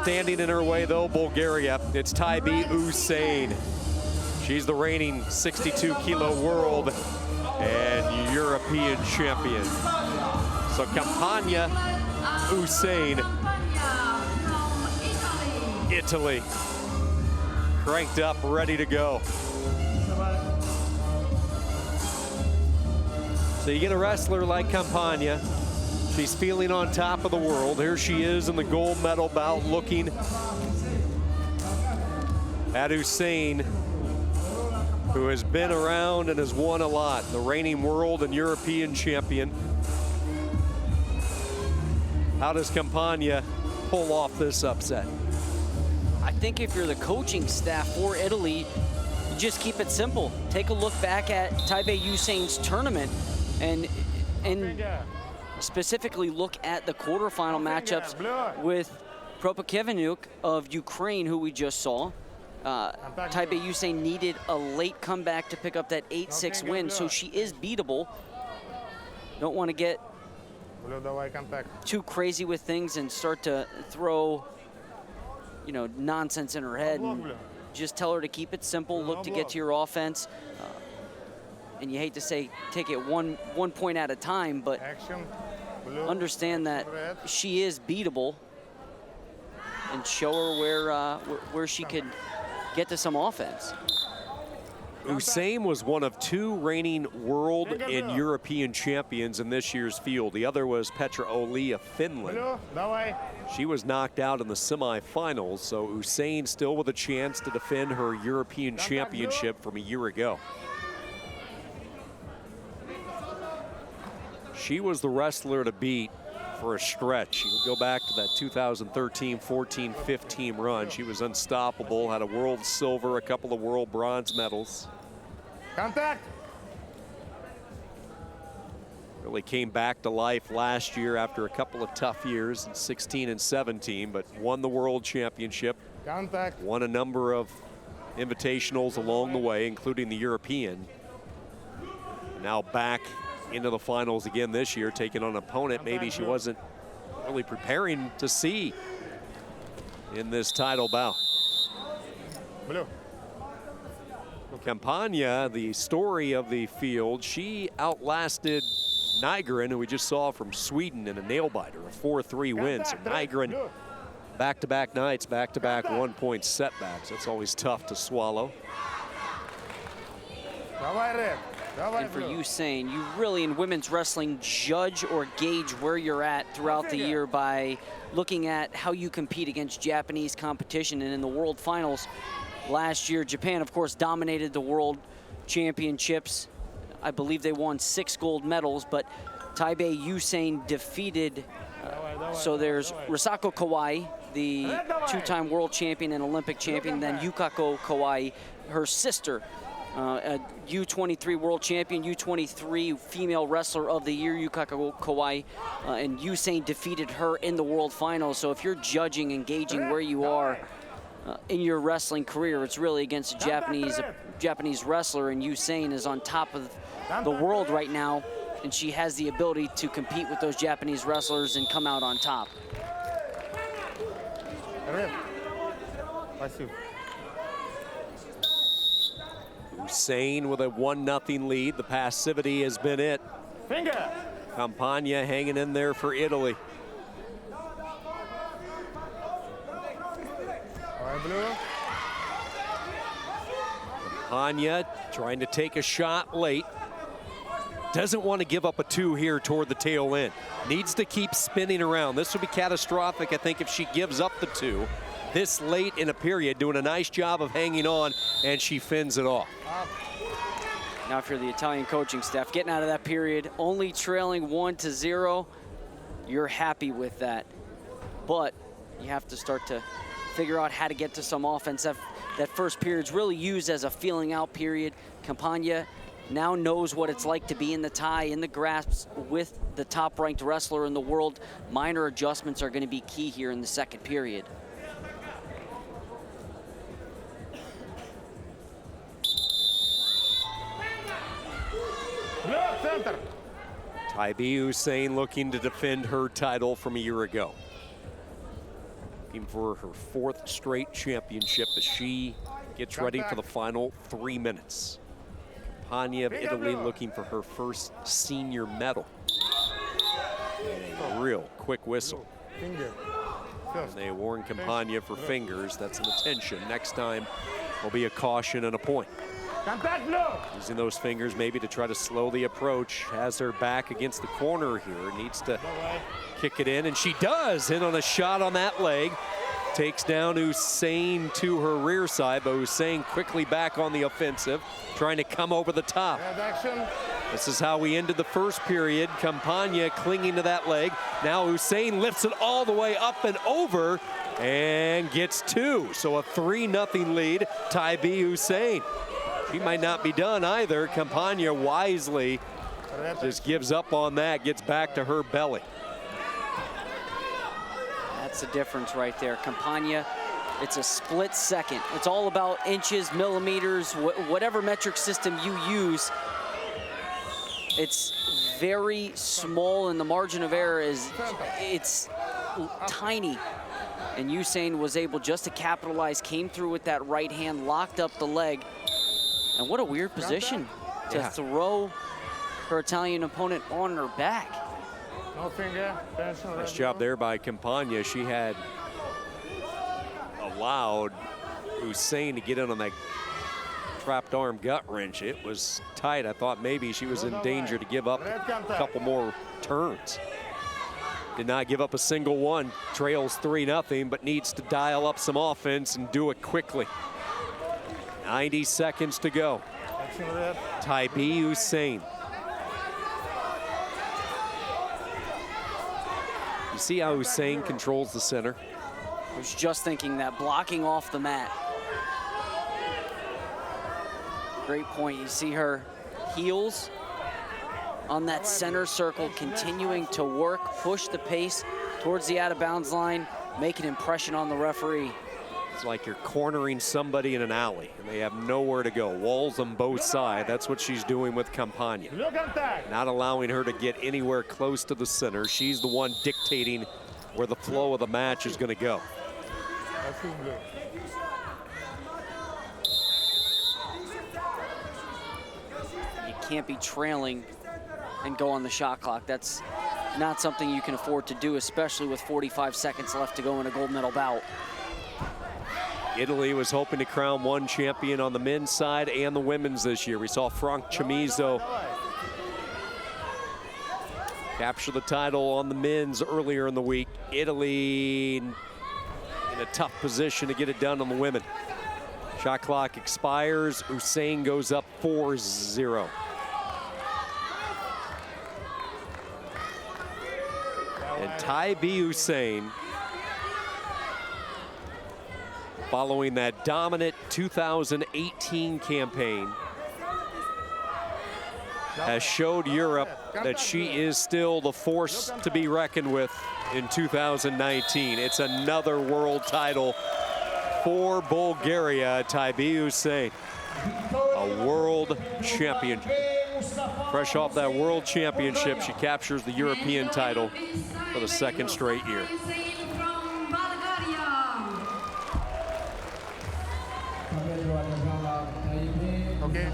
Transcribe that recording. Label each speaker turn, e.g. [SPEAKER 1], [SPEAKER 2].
[SPEAKER 1] standing in her way, though, Bulgaria. It's YUSEIN. She's the reigning 62-kilo world and European champion. So CAMPAGNA, YUSEIN, Italy, cranked up, ready to go. So you get a wrestler like CAMPAGNA. She's feeling on top of the world. Here she is in the gold medal bout, looking at YUSEIN, who has been around and has won a lot. The reigning world and European champion. How does CAMPAGNA pull off this upset?
[SPEAKER 2] I think if you're the coaching staff for Italy, you just keep it simple. Take a look back at YUSEIN's tournament and specifically look at the quarterfinal matchups with Propakevenuk of Ukraine, who we just saw. YUSEIN needed a late comeback to pick up that 8-6 win, so she is beatable. Don't want to get too crazy with things and start to throw, you know, nonsense in her head. And just tell her to keep it simple, look to get to your offense. And you hate to say take it one point at a time, but understand that she is beatable and show her where she could get to some offense.
[SPEAKER 1] YUSEIN was one of 2 reigning world and European champions in this year's field. The other was Petra Oli of Finland. She was knocked out in the semifinals, so YUSEIN still with a chance to defend her European championship from a year ago. She was the wrestler to beat for a stretch. You go back to that 2013, 14, 15 run. She was unstoppable, had a world silver, a couple of world bronze medals.
[SPEAKER 3] Contact!
[SPEAKER 1] Really came back to life last year after a couple of tough years in 16 and 17, but won the world championship.
[SPEAKER 3] Contact.
[SPEAKER 1] Won a number of invitationals along the way, including the European. Now back into the finals again this year, taking on an opponent maybe she wasn't really preparing to see in this title bout.
[SPEAKER 3] Blue.
[SPEAKER 1] CAMPAGNA, the story of the field, she outlasted Nygren, who we just saw from Sweden, in a nail-biter, a 4-3 win. So Nygren, back-to-back nights, back-to-back one-point setbacks. That's always tough to swallow.
[SPEAKER 2] And for YUSEIN, you really, in women's wrestling, judge or gauge where you're at throughout the year by looking at how you compete against Japanese competition. And in the World Finals last year, Japan, of course, dominated the World Championships. I believe they won 6 gold medals, but YUSEIN defeated, so there's Risako Kawai, the 2-time world champion and Olympic champion, then Yukako Kawai, her sister, a U23 world champion, U23 female wrestler of the year, Yukako Kawai, and YUSEIN defeated her in the world finals. So if you're judging and gauging where you are in your wrestling career, it's really against a Japanese wrestler, and YUSEIN is on top of the world right now, and she has the ability to compete with those Japanese wrestlers and come out on top.
[SPEAKER 1] YUSEIN with a 1-0 lead. The passivity has been it.
[SPEAKER 3] Finger.
[SPEAKER 1] CAMPAGNA hanging in there for Italy. CAMPAGNA trying to take a shot late. Doesn't want to give up a 2 here toward the tail end. Needs to keep spinning around. This would be catastrophic, I think, if she gives up the 2 this late in a period, doing a nice job of hanging on, and she fins it off.
[SPEAKER 2] Now if you're the Italian coaching staff, getting out of that period, only trailing 1-0, you're happy with that. But you have to start to figure out how to get to some offense. That first period's really used as a feeling out period. CAMPAGNA now knows what it's like to be in the tie, in the grasps with the top-ranked wrestler in the world. Minor adjustments are going to be key here in the second period.
[SPEAKER 1] YUSEIN looking to defend her title from a year ago. looking for her 4th straight championship as she gets ready for the final 3 minutes. Campagna of Italy looking for her first senior medal. A real quick whistle.
[SPEAKER 3] Finger.
[SPEAKER 1] And they warn Campagna for fingers. That's an attention. Next time will be a caution and a point.
[SPEAKER 3] Contact blue.
[SPEAKER 1] Using those fingers maybe to try to slow the approach. Has her back against the corner here. Needs to kick it in, and she does. In on a shot on that leg. Takes down YUSEIN to her rear side, but YUSEIN quickly back on the offensive, trying to come over the top. This is how we ended the first period. Campagna clinging to that leg. Now YUSEIN lifts it all the way up and over and gets 2. So a 3-0 lead, Taibi YUSEIN. She might not be done either. Campagna wisely just gives up on that, gets back to her belly.
[SPEAKER 2] That's the difference right there. Campagna, it's a split second. It's all about inches, millimeters, whatever metric system you use. It's very small, and the margin of error it's tiny. And YUSEIN was able just to capitalize, came through with that right hand, locked up the leg. And what a weird position to throw her Italian opponent on her back.
[SPEAKER 3] No finger.
[SPEAKER 1] Nice job there by Campagna. She had allowed YUSEIN to get in on that trapped arm gut wrench. It was tight. I thought maybe she was in danger to give up a couple more turns. Did not give up a single one. Trails 3-0, but needs to dial up some offense and do it quickly. 90 seconds to go. Taibi YUSEIN. You see how YUSEIN controls the center?
[SPEAKER 2] I was just thinking that, blocking off the mat. Great point. You see her heels on that center circle, continuing to work, push the pace towards the out-of-bounds line, make an impression on the referee.
[SPEAKER 1] It's like you're cornering somebody in an alley, and they have nowhere to go. Walls on both sides. That's what she's doing with Campagna. Not allowing her to get anywhere close to the center. She's the one dictating where the flow of the match is going to go.
[SPEAKER 2] You can't be trailing and go on the shot clock. That's not something you can afford to do, especially with 45 seconds left to go in a gold medal bout.
[SPEAKER 1] Italy was hoping to crown one champion on the men's side and the women's this year. We saw Frank Chamizo capture the title on the men's earlier in the week. Italy in a tough position to get it done on the women. Shot clock expires. YUSEIN goes up 4-0. And Taibi YUSEIN, following that dominant 2018 campaign, has showed Europe that she is still the force to be reckoned with in 2019. It's another world title for Bulgaria. Taibi YUSEIN, a world champion. Fresh off that world championship, she captures the European title for the 2nd straight year.
[SPEAKER 3] Okay.